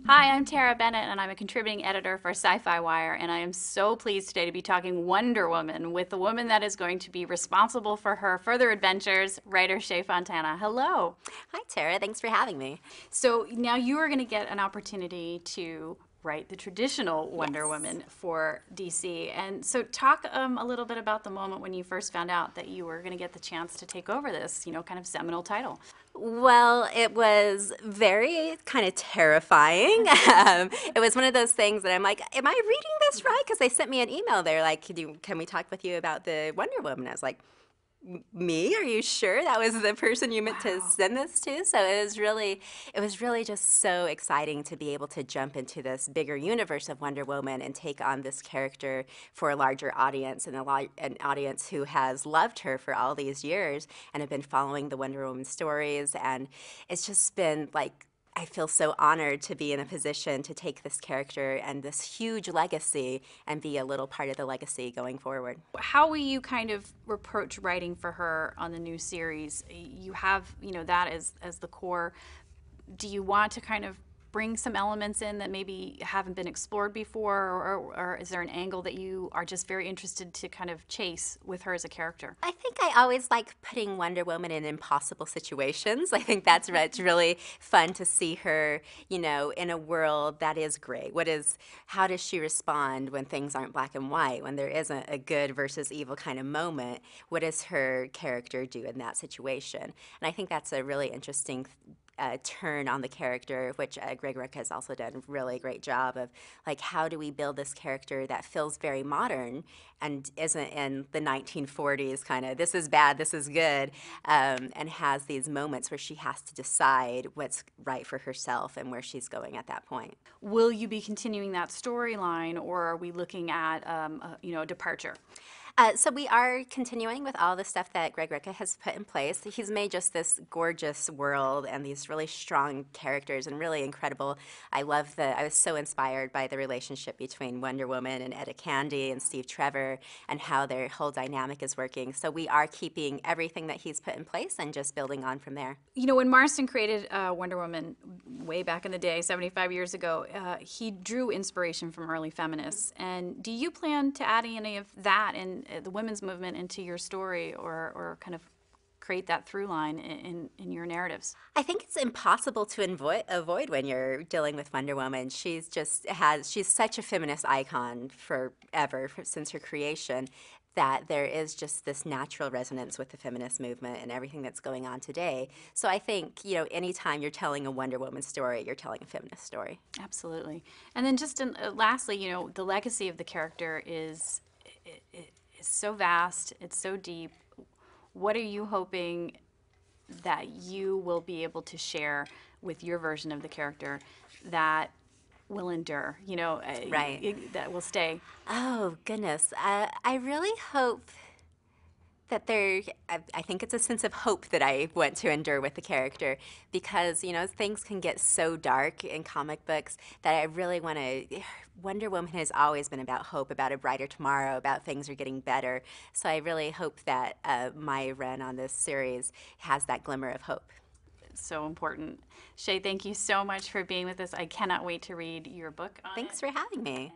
Hi, I'm Tara Bennett, and I'm a contributing editor for Sci-Fi Wire, and I am so pleased today to be talking Wonder Woman with the woman that is going to be responsible for her further adventures, writer Shea Fontana. Hello. Hi, Tara. Thanks for having me. So now you are going to get an opportunity to write the traditional Wonder Yes. Woman for DC. And so talk a little bit about the moment when you first found out that you were going to get the chance to take over this, kind of seminal title. Well, it was very kind of terrifying. It was one of those things that I'm like, am I reading this right? Because they sent me an email. They're like, can we talk with you about the Wonder Woman? I was like, me? Are you sure that was the person you meant to Wow. send this to? So it was really just so exciting to be able to jump into this bigger universe of Wonder Woman and take on this character for a larger audience and an audience who has loved her for all these years and have been following the Wonder Woman stories. And it's just been like I feel so honored to be in a position to take this character and this huge legacy and be a little part of the legacy going forward. How will you kind of approach writing for her on the new series? You have, that as the core. Do you want to kind of bring some elements in that maybe haven't been explored before, or is there an angle that you are just very interested to kind of chase with her as a character? I think I always like putting Wonder Woman in impossible situations. I think that's it's really fun to see her, in a world that is gray. How does she respond when things aren't black and white, when there isn't a good versus evil kind of moment? What does her character do in that situation? And I think that's a really interesting turn on the character, which Greg Rucka has also done a really great job of, like, how do we build this character that feels very modern and isn't in the 1940s kind of, this is bad, this is good, and has these moments where she has to decide what's right for herself and where she's going at that point. Will you be continuing that storyline, or are we looking at a departure? So we are continuing with all the stuff that Greg Rucka has put in place. He's made just this gorgeous world and these really strong characters and really incredible. I was so inspired by the relationship between Wonder Woman and Etta Candy and Steve Trevor and how their whole dynamic is working. So we are keeping everything that he's put in place and just building on from there. When Marston created Wonder Woman way back in the day, 75 years ago, he drew inspiration from early feminists. And do you plan to add any of that and the women's movement into your story, or kind of create that through line in your narratives? I think it's impossible to avoid when you're dealing with Wonder Woman. She's such a feminist icon forever, since her creation, that there is just this natural resonance with the feminist movement and everything that's going on today. So I think, anytime you're telling a Wonder Woman story, you're telling a feminist story. Absolutely. And then just lastly, the legacy of the character is so vast, it's so deep. What are you hoping that you will be able to share with your version of the character that will endure, Right. that will stay? Oh, goodness. I really hope that I think it's a sense of hope that I want to endure with the character because, things can get so dark in comic books that I really want to. Wonder Woman has always been about hope, about a brighter tomorrow, about things are getting better. So I really hope that my run on this series has that glimmer of hope. So important. Shea, thank you so much for being with us. I cannot wait to read your book on Thanks it. for having me.